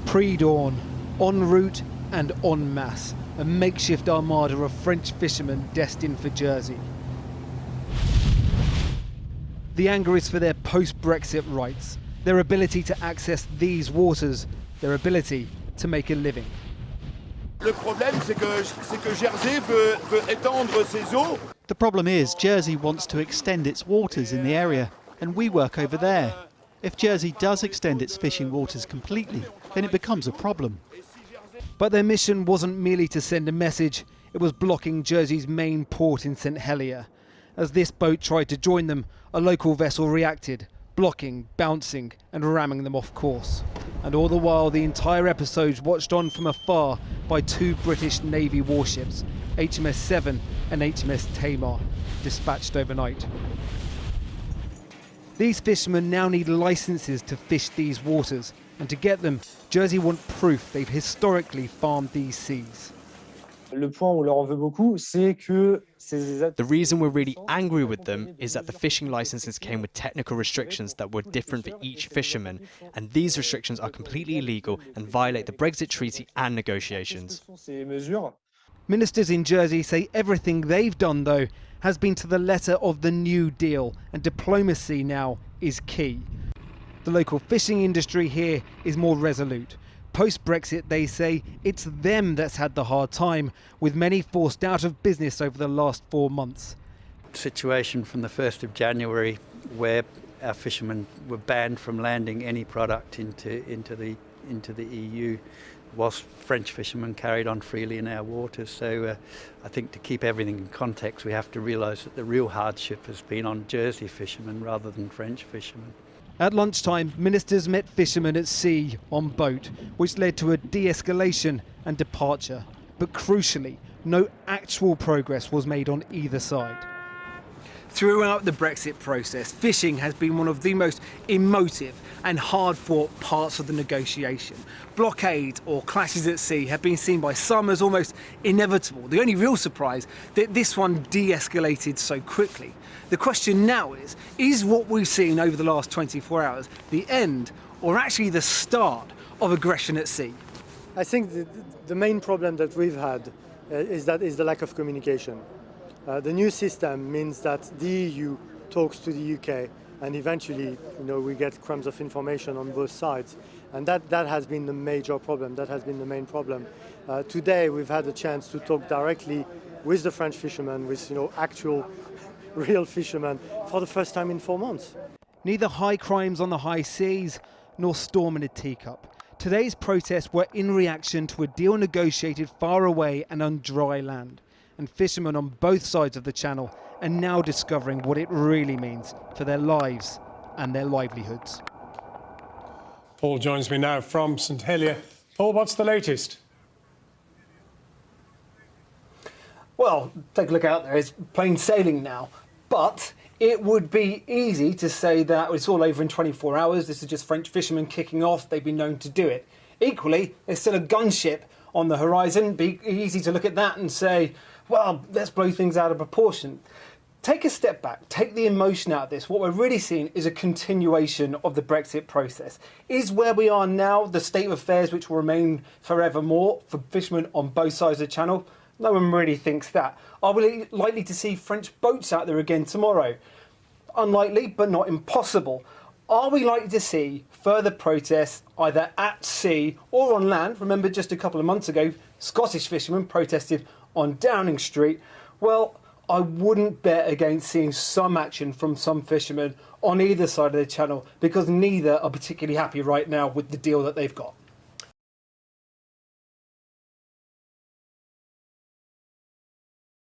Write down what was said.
Pre-dawn, en route and en masse, a makeshift armada of French fishermen destined for Jersey. The anger is for their post-Brexit rights, their ability to access these waters, their ability to make a living. Le problème, c'est que Jersey veut étendre ses eaux. The problem is Jersey wants to extend its waters in the area, and we work over there. If Jersey does extend its fishing waters completely, then it becomes a problem. But their mission wasn't merely to send a message, it was blocking Jersey's main port in St Helier. As this boat tried to join them, a local vessel reacted, blocking, bouncing and ramming them off course. And all the while, the entire episode watched on from afar by two British Navy warships, HMS Seven and HMS Tamar, dispatched overnight. These fishermen now need licences to fish these waters, and to get them, Jersey want proof they've historically farmed these seas. The reason we're really angry with them is that the fishing licenses came with technical restrictions that were different for each fisherman, and these restrictions are completely illegal and violate the Brexit Treaty and negotiations. Ministers in Jersey say everything they've done, though, has been to the letter of the New Deal, and diplomacy now is key. The local fishing industry here is more resolute. Post-Brexit, they say, it's them that's had the hard time, with many forced out of business over the last 4 months. Situation from the 1st of January where our fishermen were banned from landing any product into the EU, whilst French fishermen carried on freely in our waters. So I think to keep everything in context, we have to realise that the real hardship has been on Jersey fishermen rather than French fishermen. At lunchtime, ministers met fishermen at sea on boat, which led to a de-escalation and departure. But crucially, no actual progress was made on either side. Throughout the Brexit process, fishing has been one of the most emotive and hard-fought parts of the negotiation. Blockades or clashes at sea have been seen by some as almost inevitable. The only real surprise that this one de-escalated so quickly. The question now is what we've seen over the last 24 hours the end or actually the start of aggression at sea? I think the main problem that we've had is the lack of communication. The new system means that the EU talks to the UK, and eventually, we get crumbs of information on both sides, and that has been the major problem. That has been the main problem. Today, we've had a chance to talk directly with the French fishermen, with actual, real fishermen, for the first time in 4 months. Neither high crimes on the high seas nor storm in a teacup. Today's protests were in reaction to a deal negotiated far away and on dry land. And fishermen on both sides of the channel are now discovering what it really means for their lives and their livelihoods. Paul joins me now from St Helier. Paul, what's the latest? Well, take a look out there. It's plain sailing now. But it would be easy to say that it's all over in 24 hours. This is just French fishermen kicking off. They've been known to do it. Equally, there's still a gunship on the horizon. It'd be easy to look at that and say, well, let's blow things out of proportion. Take a step back, take the emotion out of this. What we're really seeing is a continuation of the Brexit process. Is where we are now the state of affairs which will remain forevermore for fishermen on both sides of the channel? No one really thinks that. Are we likely to see French boats out there again tomorrow? Unlikely, but not impossible. Are we likely to see further protests either at sea or on land? Remember, just a couple of months ago, Scottish fishermen protested on Downing Street. Well, I wouldn't bet against seeing some action from some fishermen on either side of the channel, because neither are particularly happy right now with the deal that they've got.